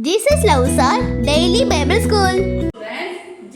Jesus loves all daily Bible school.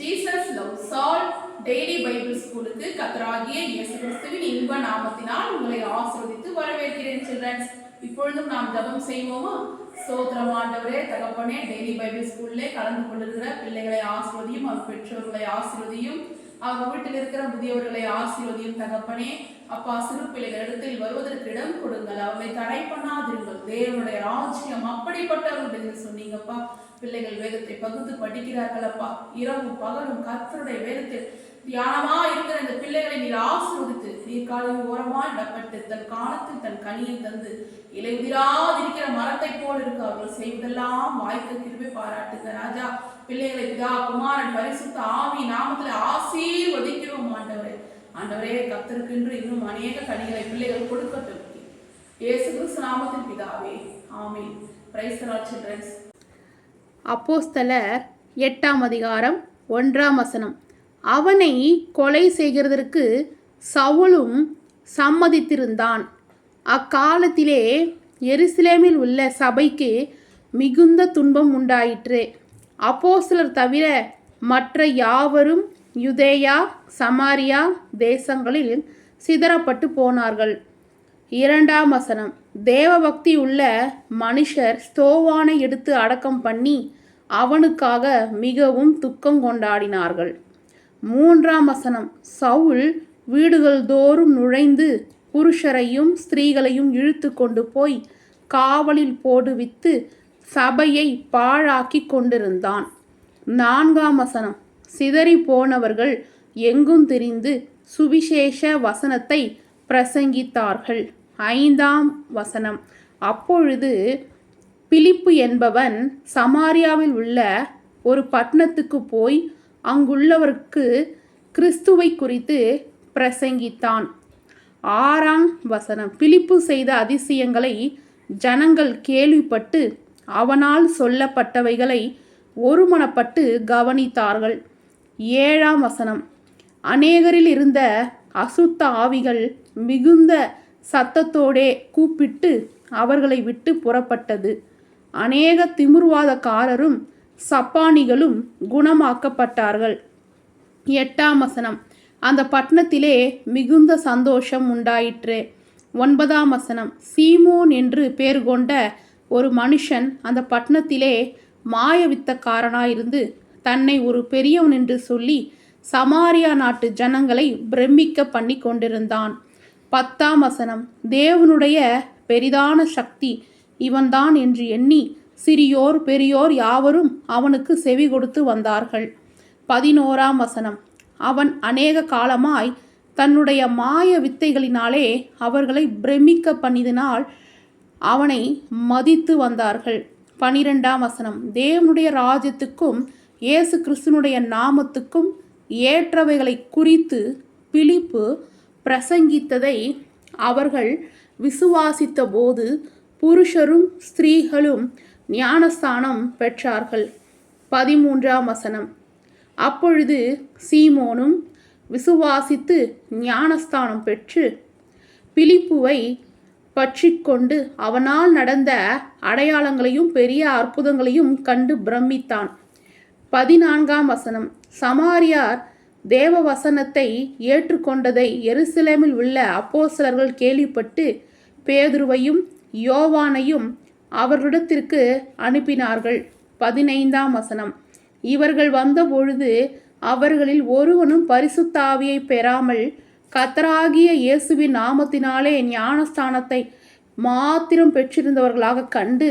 Jesus loves all daily Bible ஸ்கூலுக்கு கர்த்தராகிய இயேசு கிறிஸ்துவின் இன்ப நாமத்தினால் உங்களை ஆசீர்வதித்து வரவேற்கிறேன் சில்ட்ரன்ஸ். இப்பொழுதும் நாம் ஜெபம் செய்வோமா? ஸ்தோத்திரம் ஆண்டவரே, தகப்பனே, டெய்லி பைபிள் ஸ்கூல்லே கலந்து கொண்டிருக்கிற பிள்ளைகளை ஆசீர்வதியும், அவர் பெற்றோர்களை ஆசீர்வதியும், அவர் வீட்டில் இருக்கிற முதியவர்களை ஆசீர்வதியும் தகப்பனே. அப்பா, சிறு பிள்ளைகளிடத்தில் வருவதற்கு இடம் கொடுங்கள், அவர்களை தடை பண்ணாதிருங்கள். தேவனுடைய ராஜ்யம் அப்படிப்பட்டவர்கள் சொன்னீங்கப்பா. பிள்ளைகள் வேதத்தை பகுத்து படிக்கிறார்கள் அப்பா. இரவும் பகலும் கர்த்தருடைய வேதத்தில் தியானமா இருக்கிற இந்த பிள்ளைகளை நீர் ஆசீர்வதித்து நீர்காலின் ஓரமா இடப்பட்டு தன் காலத்தில் தன் கனியை தந்து இலை உதிராதிருக்கிற மரத்தை போல் இருக்க அவர்கள் செய்வதெல்லாம் வாய்க்க கிருபை பாராட்டுங்க ராஜா. பிள்ளைகளை பிதா குமாரன் பரிசுத்த ஆவி நாமத்துல ஆசீர்வதிக்கிறோம் ஆண்டவரே. ஆண்டவரே, கர்த்தருக்கென்று இன்னும் அநேக கனிகளை பிள்ளைகள் கொடுக்கட்டும். இயேசு கிறிஸ்து நாமத்தில் பிதாவே, ஆமென். Praise the lord childrens. அப்போஸ்தலர் 8ஆம் அதிகாரம் 1ஆம் வசனம். அவனை கொலை செய்கிறதற்கு சவுலும் சம்மதித்திருந்தான். அக்காலத்திலே எருசலேமில் உள்ள சபைக்கு மிகுந்த துன்பம் உண்டாயிற்று. அப்போஸ்தலர் தவிர மற்ற யாவரும் யூதேயா சமாரியா தேசங்களில் சிதறப்பட்டு போனார்கள். 2ஆம் வசனம். தேவபக்தி உள்ள மனுஷர் ஸ்தோவானை எடுத்து அடக்கம் பண்ணி அவனுக்காக மிகவும் துக்கம் கொண்டாடினார்கள். 3ஆம் வசனம். சவுல் வீடுகள் தோறும் நுழைந்து புருஷரையும் ஸ்திரீகளையும் இழுத்து கொண்டு போய் காவலில் போடுவித்து சபையை பாழாக்கி கொண்டிருந்தான். 4ஆம் வசனம். சிதறி போனவர்கள் எங்கும் திரிந்து சுவிசேஷ வசனத்தை பிரசங்கித்தார்கள். 5ஆம் வசனம். அப்பொழுது பிலிப்பு என்பவன் சமாரியாவில் உள்ள ஒரு பட்டணத்துக்கு போய் அங்குள்ளவருக்கு கிறிஸ்துவை குறித்து பிரசங்கித்தான். 6ஆம் வசனம். பிலிப்பு செய்த அதிசயங்களை ஜனங்கள் கேள்விப்பட்டு அவனால் சொல்லப்பட்டவைகளை ஒருமனப்பட்டு கவனித்தார்கள். 7ஆம் வசனம். அநேகரில் இருந்த அசுத்த ஆவிகள் மிகுந்த சத்தத்தோடே கூப்பிட்டு அவர்களை விட்டு புறப்பட்டது. அநேக திமிர்வாதக்காரரும் சப்பானிகளும் குணமாக்கப்பட்டார்கள். 8ஆம் வசனம். அந்த பட்டணத்திலே மிகுந்த சந்தோஷம் உண்டாயிற்று. 9ஆம் வசனம். சீமோன் என்று பேர் கொண்ட ஒரு மனுஷன் அந்த பட்டணத்திலே மாயவித்தக்காரனாயிருந்து தன்னை ஒரு பெரியவன் என்று சொல்லி சமாரியா நாட்டு ஜனங்களை பிரமிக்க பண்ணி கொண்டிருந்தான். 10ஆம் வசனம். தேவனுடைய பெரிதான சக்தி இவன்தான் என்று எண்ணி சிறியோர் பெரியோர் யாவரும் அவனுக்கு செவி கொடுத்து வந்தார்கள். 11ஆம் வசனம். அவன் அநேக காலமாய் தன்னுடைய மாய வித்தைகளினாலே அவர்களை பிரமிக்க பண்ணினால் அவனை மதித்து வந்தார்கள். 12ஆம் வசனம். தேவனுடைய ராஜ்யத்துக்கும் இயேசு கிறிஸ்துனுடைய நாமத்துக்கும் ஏற்றவைகளை குறித்து பிலிப்பு பிரசங்கித்ததை அவர்கள் விசுவாசித்த போது புருஷரும் ஸ்திரீகளும் ஞானஸ்தானம் பெற்றார்கள். 13ஆம் வசனம். அப்பொழுது சீமோனும் விசுவாசித்து ஞானஸ்தானம் பெற்று பிலிப்புவை பற்றிக்கொண்டு அவனால் நடந்த அடையாளங்களையும் பெரிய அற்புதங்களையும் கண்டு பிரமித்தான். 14ஆம் வசனம். சமாரியார் தேவ வசனத்தை ஏற்றுக்கொண்டதை எருசலேமில் உள்ள அப்போஸ்தலர்கள் கேள்விப்பட்டு பேதுருவையும் யோவானையும் அவர்களிடத்திற்கு அனுப்பினார்கள். 15ஆம் வசனம். இவர்கள் வந்தபொழுது அவர்களில் ஒருவனும் பரிசுத்த ஆவியை பெறாமல் கர்த்தராகிய இயேசுவின் நாமத்தினாலே ஞானஸ்தானத்தை மாத்திரம் பெற்றிருந்தவர்களாக கண்டு.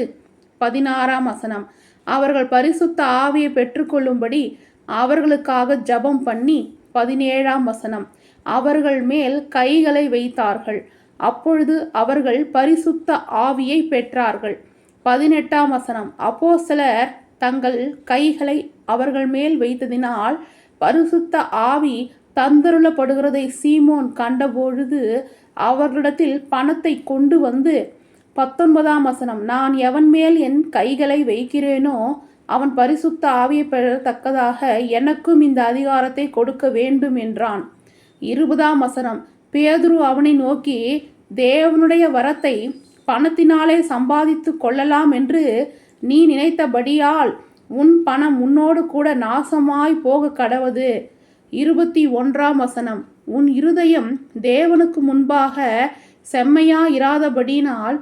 16ஆம் வசனம். அவர்கள் பரிசுத்த ஆவியை பெற்றுக்கொள்ளும்படி அவர்களுக்காக ஜெபம் பண்ணி. 17ஆம் வசனம். அவர்கள் மேல் கைகளை வைத்தார்கள். அப்பொழுது அவர்கள் பரிசுத்த ஆவியை பெற்றார்கள். 18ஆம் வசனம். அப்போஸ்தலர் தங்கள் கைகளை அவர்கள் மேல் வைத்ததினால் பரிசுத்த ஆவி தந்தருளப்படுகிறதை சீமோன் கண்டபொழுது அவர்களிடத்தில் பணத்தை கொண்டு வந்து. 19ஆம் வசனம். நான் எவன் மேல் என் கைகளை வைக்கிறேனோ அவன் பரிசுத்த ஆவியை பெறத்தக்கதாக எனக்கும் இந்த அதிகாரத்தை கொடுக்க வேண்டும் என்றான். 20ஆம் வசனம். பேதுரு அவனை நோக்கி, தேவனுடைய வரத்தை பணத்தினாலே சம்பாதித்து கொள்ளலாம் என்று நீ நினைத்தபடியால் உன் பணம் உன்னோடு கூட நாசமாய் போக கடவது. 21 உன் இருதயம் தேவனுக்கு முன்பாக செம்மையாயிராதபடியினால்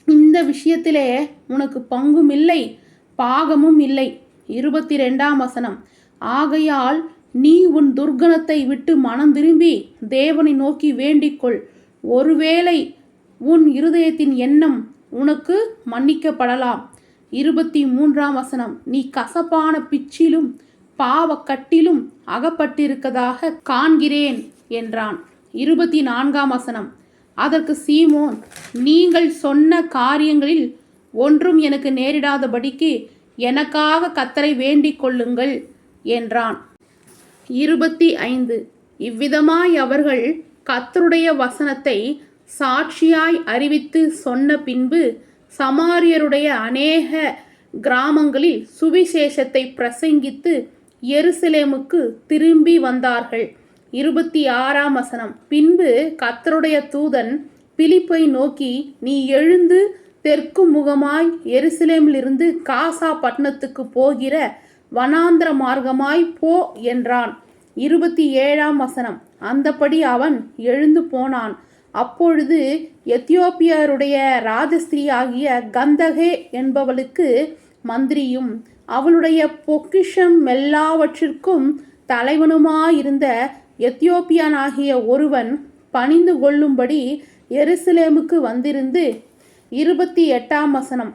இந்த விஷயத்திலே உனக்கு பங்கும் இல்லை பாகமும் இல்லை. 22 ஆகையால் நீ உன் துர்க்கணத்தை விட்டு மனம் திரும்பி தேவனை நோக்கி வேண்டிக்கொள். ஒருவேளை உன் இருதயத்தின் எண்ணம் உனக்கு மன்னிக்கப்படலாம். 23 நீ கசப்பான பிச்சிலும் பாவக்கட்டிலும் அகப்பட்டிருக்கதாக காண்கிறேன் என்றான். 24 அதற்கு சீமோன், நீங்கள் சொன்ன காரியங்களில் ஒன்றும் எனக்கு நேரிடாதபடிக்கு எனக்காக கர்த்தரை வேண்டிக் கொள்ளுங்கள் என்றான். 25 இவ்விதமாய் அவர்கள் கர்த்தருடைய வசனத்தை சாட்சியாய் அறிவித்து சொன்ன பின்பு சமாரியருடைய அநேக கிராமங்களில் சுவிசேஷத்தை பிரசங்கித்து எருசலேமுக்கு திரும்பி வந்தார்கள். 26 பின்பு கர்த்தருடைய தூதன் பிலிப்பை நோக்கி, நீ எழுந்து தெற்கு முகமாய் எருசலேமிலிருந்து காசா பட்டணத்துக்கு போகிற வனாந்திர மார்க்கமாய் போ என்றான். 27 அந்தபடி அவன் எழுந்து போனான். அப்பொழுது எத்தியோப்பியருடைய ராஜஸ்திரீ ஆகிய கந்தகே என்பவளுக்கு மந்திரியும் அவளுடைய பொக்கிஷம் எல்லாவற்றிற்கும் தலைவனுமாயிருந்த எத்தியோப்பியனாகிய ஒருவன் பணிந்து கொள்ளும்படி எருசலேமுக்கு வந்திருந்து 28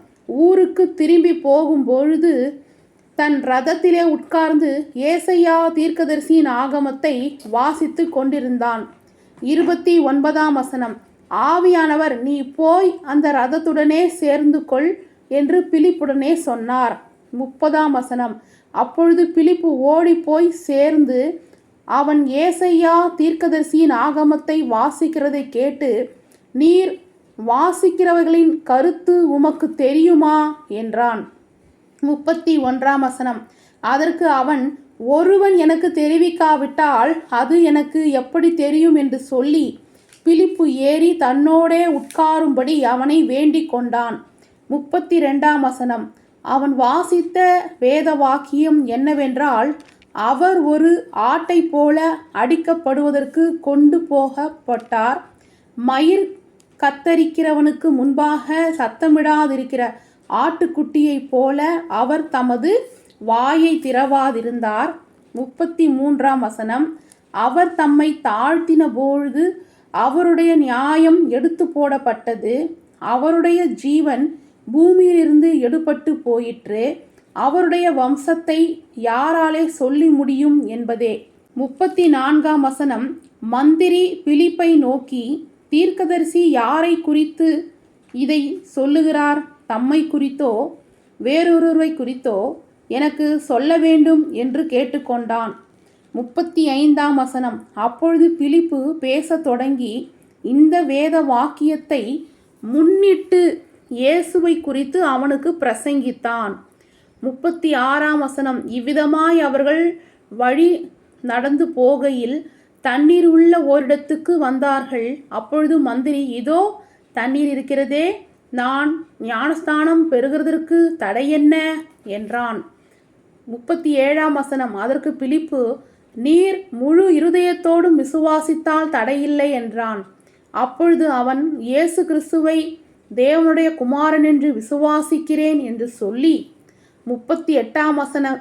ஊருக்கு திரும்பி போகும்பொழுது தன் ரதத்திலே உட்கார்ந்து ஏசையா தீர்க்கதரிசியின் ஆகமத்தை வாசித்து கொண்டிருந்தான். 29 ஆவியானவர், நீ போய் அந்த ரதத்துடனே சேர்ந்து கொள் என்று பிலிப்புடனே சொன்னார். 30 அப்பொழுது பிலிப்பு ஓடி போய் சேர்ந்து அவன் ஏசையா தீர்க்கதரிசியின் ஆகமத்தை வாசிக்கிறதை கேட்டு, நீர் வாசிக்கிறவர்களின் கருத்து உமக்கு தெரியுமா என்றான். 31 அதற்கு அவன், ஒருவன் எனக்கு தெரிவிக்காவிட்டால் அது எனக்கு எப்படி தெரியும் என்று சொல்லி பிலிப்பு ஏறி தன்னோடே உட்காரும்படி அவனை வேண்டிக் கொண்டான். 32 அவன் வாசித்த வேத வாக்கியம் என்னவென்றால், அவர் ஒரு ஆட்டை போல அடிக்கப்படுவதற்கு கொண்டு போகப்பட்டார். மயிர் கத்தரிக்கிறவனுக்கு முன்பாக சத்தமிடாதிருக்கிற ஆட்டுக்குட்டியைப் போல அவர் தமது வாயை திறவாதிருந்தார். 33 அவர் தம்மை தாழ்த்தின பொழுது அவருடைய நியாயம் எடுத்து போடப்பட்டது. அவருடைய ஜீவன் பூமியிலிருந்து எடுபட்டு போயிற்று. அவருடைய வம்சத்தை யாராலே சொல்லி முடியும் என்பதே. 34 மந்திரி பிலிப்பை நோக்கி, தீர்க்கதரிசி யாரை குறித்து இதை சொல்லுகிறார்? தம்மை குறித்தோ வேறொருவரை குறித்தோ எனக்கு சொல்ல வேண்டும் என்று கேட்டுக்கொண்டான். 35 அப்பொழுது பிலிப்பு பேசத் தொடங்கி இந்த வேத வாக்கியத்தை முன்னிட்டு இயேசுவை குறித்து அவனுக்கு பிரசங்கித்தான். 36 இவ்விதமாய் அவர்கள் வழி நடந்து போகையில் தண்ணீர் உள்ள ஓரிடத்துக்கு வந்தார்கள். அப்பொழுது மந்திரி, இதோ தண்ணீர் இருக்கிறதே, நான் ஞானஸ்தானம் பெறுகிறதற்கு தடை என்ன என்றான். 37 அதற்கு பிலிப்பு, நீர் முழு இருதயத்தோடும் விசுவாசித்தால் தடையில்லை என்றான். அப்பொழுது அவன், இயேசு கிறிஸ்துவை தேவனுடைய குமாரன் என்று விசுவாசிக்கிறேன் என்று சொல்லி 38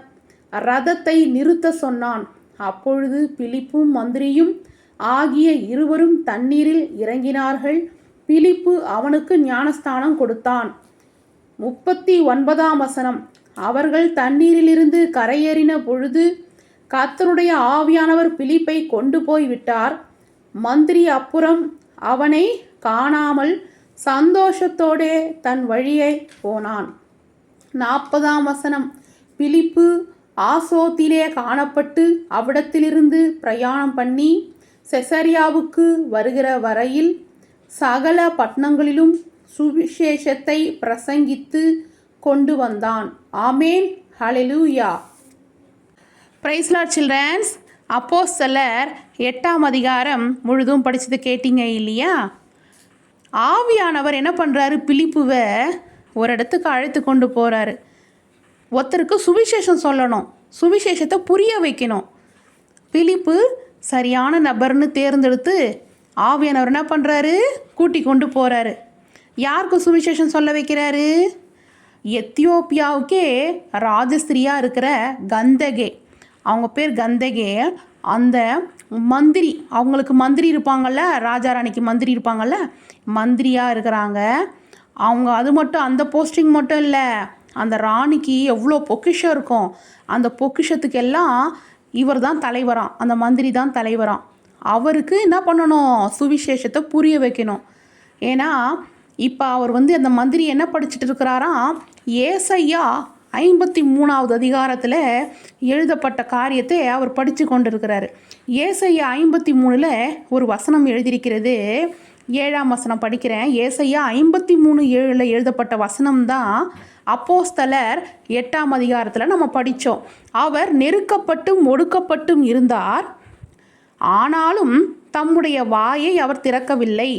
ரதத்தை நிறுத்த சொன்னான். அப்பொழுது பிலிப்பும் மந்திரியும் ஆகிய இருவரும் தண்ணீரில் இறங்கினார்கள். பிலிப்பு அவனுக்கு ஞானஸ்தானம் கொடுத்தான். 39 அவர்கள் தண்ணீரிலிருந்து கரையேறின பொழுது கர்த்தருடைய ஆவியானவர் பிலிப்பை கொண்டு போய் விட்டார். மந்திரி அப்புறம் அவனை காணாமல் சந்தோஷத்தோடே தன் வழியை போனான். 40 பிலிப்பு ஆசோத்திலே காணப்பட்டு அவ்விடத்திலிருந்து பிரயாணம் பண்ணி செசரியாவுக்கு வருகிற வரையில் சகல பட்டணங்களிலும் சுவிசேஷத்தை பிரசங்கித்து கொண்டு வந்தான். ஆமேன், ஹல்லேலூயா. Praise lord childrens. அப்போஸ்தலர் 8ஆம் அதிகாரம் முழுதும் படிச்சது கேட்டீங்க இல்லையா? ஆவியானவர் என்ன பண்ணுறாரு? பிலிப்புவை ஒரு இடத்துக்கு அழைத்து கொண்டு போகிறாரு. ஒருத்தருக்கு சுவிசேஷம் சொல்லணும், சுவிசேஷத்தை புரிய வைக்கணும். பிலிப்பு சரியான நபர்னு தேர்ந்தெடுத்து ஆவியானவர் என்ன பண்ணுறாரு, கூட்டி கொண்டு போகிறாரு. யாருக்கு சுவிசேஷம் சொல்ல வைக்கிறாரு? எத்தியோப்பியாவுக்கே ராஜஸ்திரியாக இருக்கிற கந்தகே, அவங்க பேர் கந்தகே. அந்த மந்திரி, அவங்களுக்கு மந்திரி இருப்பாங்கள்ல, ராஜா ராணிக்கு மந்திரி இருப்பாங்கள்ல, மந்திரியாக இருக்கிறாங்க அவங்க. அது மட்டும் அந்த போஸ்டிங் மட்டும் இல்லை, அந்த ராணிக்கு எவ்வளோ பொக்கிஷம் இருக்கும். அந்த பொக்கிஷத்துக்கு எல்லாம் இவர் தான் தலைவராம், அந்த மந்திரி தான் தலைவராம். அவருக்கு என்ன பண்ணணும், சுவிசேஷத்தை புரிய வைக்கணும். ஏன்னா இப்போ அவர் அந்த மந்திரி என்ன படிச்சுட்டு இருக்கிறாராம், ஏசையா 53வது அதிகாரத்தில் எழுதப்பட்ட காரியத்தை அவர் படித்து கொண்டு இருக்கிறாரு. ஏசையா 53ல் ஒரு வசனம் எழுதியிருக்கிறது. 7ஆம் வசனம் படிக்கிறேன். ஏசையா 53:7 எழுதப்பட்ட வசனம்தான் அப்போஸ்தலர் 8ஆம் அதிகாரத்தில் நம்ம படித்தோம். அவர் நெருக்கப்பட்டும் ஒடுக்கப்பட்டும் இருந்தார், ஆனாலும் தம்முடைய வாயை அவர் திறக்கவில்லை.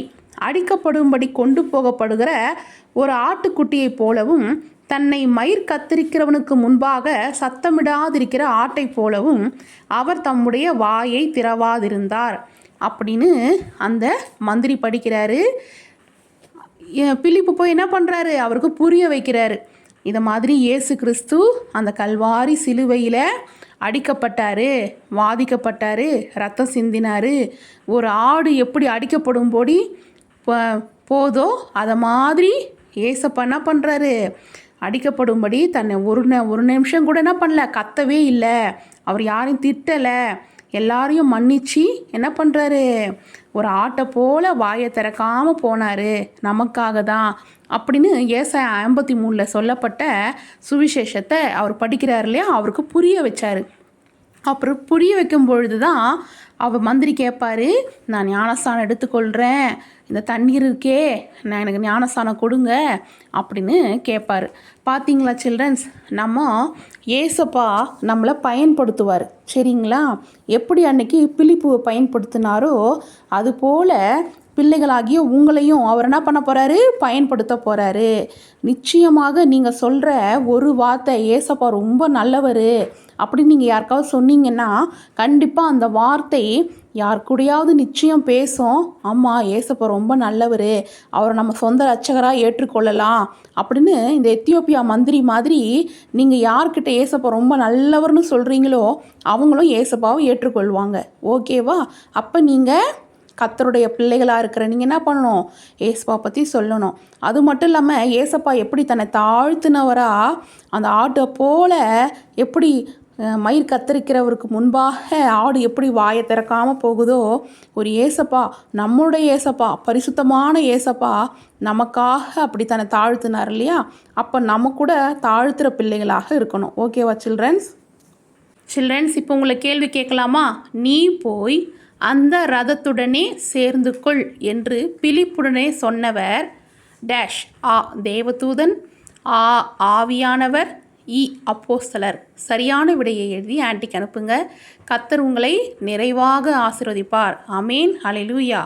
அடிக்கப்படும்படி கொண்டு போகப்படுகிற ஒரு ஆட்டுக்குட்டியைப் போலவும், தன்னை மயிர் கத்தரிக்கிறவனுக்கு முன்பாக சத்தமிடாதிருக்கிற ஆட்டை போலவும் அவர் தம்முடைய வாயை திறவாதிருந்தார் அப்படின்னு அந்த மந்திரி படிக்கிறாரு. பிலிப்பு போய் என்ன பண்ணுறாரு, அவருக்கு புரிய வைக்கிறாரு. இதை மாதிரி இயேசு கிறிஸ்து அந்த கல்வாரி சிலுவையில் அடிக்கப்பட்டார், வாதிக்கப்பட்டார், ரத்தம் சிந்தினார். ஒரு ஆடு எப்படி அடிக்கப்படும்படி போதோ அதை மாதிரி ஏசப்பா என்ன பண்ணுறாரு, அடிக்கப்படும்படி தன்னை ஒரு நிமிஷம் கூட என்ன பண்ணல, கத்தவே இல்லை. அவர் யாரையும் திட்டலை, எல்லாரையும் மன்னிச்சு என்ன பண்ணுறாரு, ஒரு ஆட்டை போல் வாயை திறக்காமல் போனார், நமக்காக தான் அப்படின்னு ஏசாயா 53ல் சொல்லப்பட்ட சுவிசேஷத்தை அவர் படிக்கிறார் இல்லையா, அவருக்கு புரிய வச்சார். அப்புறம் புரிய வைக்கும் பொழுது தான் அவர் மந்திரி கேட்பார், நான் ஞானஸ்தானம் எடுத்துக்கொள்கிறேன், இந்த தண்ணீர் இருக்கே, நான் எனக்கு ஞானஸ்தானம் கொடுங்க அப்படின்னு கேட்பார். பார்த்தீங்களா சில்ட்ரன்ஸ், நம்ம ஏசப்பா நம்மளை பயன்படுத்துவார், சரிங்களா? எப்படி அன்னைக்கு பிலிப்புவை பயன்படுத்தினாரோ அதுபோல் பிள்ளைகளாகிய உங்களையும் அவர் என்ன பண்ண போகிறாரு, பயன்படுத்த போகிறாரு. நிச்சயமாக நீங்கள் சொல்கிற ஒரு வார்த்தை, ஏசப்பா ரொம்ப நல்லவர் அப்படின்னு நீங்கள் யாருக்காவது சொன்னீங்கன்னா கண்டிப்பாக அந்த வார்த்தை யார் கூடயாவது நிச்சயம் பேசும். ஆமாம், ஏசப்பா ரொம்ப நல்லவர், அவரை நம்ம சொந்த ரட்சகராக ஏற்றுக்கொள்ளலாம் அப்படின்னு இந்த எத்தியோப்பியா மந்திரி மாதிரி நீங்கள் யார்கிட்ட ஏசப்பா ரொம்ப நல்லவர்னு சொல்கிறீங்களோ அவங்களும் ஏசப்பாவை ஏற்றுக்கொள்வாங்க. ஓகேவா? அப்போ நீங்கள் கர்த்தருடைய பிள்ளைகளாக இருக்கிற நீங்கள் என்ன பண்ணணும், ஏசப்பா பற்றி சொல்லணும். அது மட்டும் இல்லாமல் ஏசப்பா எப்படி தன்னை தாழ்த்தினவராக அந்த ஆட்டை போல் எப்படி மயிர் கத்தரிக்கிறவருக்கு முன்பாக ஆடு எப்படி வாயை திறக்காமல் போகுதோ, ஒரு ஏசப்பா, நம்மளுடைய ஏசப்பா, பரிசுத்தமான ஏசப்பா நமக்காக அப்படி தன்னை தாழ்த்தினார் இல்லையா? அப்போ நம்ம கூட தாழ்த்துகிற பிள்ளைகளாக இருக்கணும். ஓகேவா சில்ட்ரன்ஸ்? இப்போ உங்களை கேள்வி கேட்கலாமா? நீ போய் அந்த ரதத்துடனே சேர்ந்து கொள் என்று பிலிப்புடனே சொன்னவர் டேஷ். ஆ தேவதூதன், ஆ ஆவியானவர், இ அப்போஸ்தலர். சரியான விடையை எழுதி ஆன்ட்டிக்கு அனுப்புங்க. கர்த்தர் உங்களை நிறைவாக ஆசீர்வதிப்பார். ஆமேன். ஹல்லேலூயா.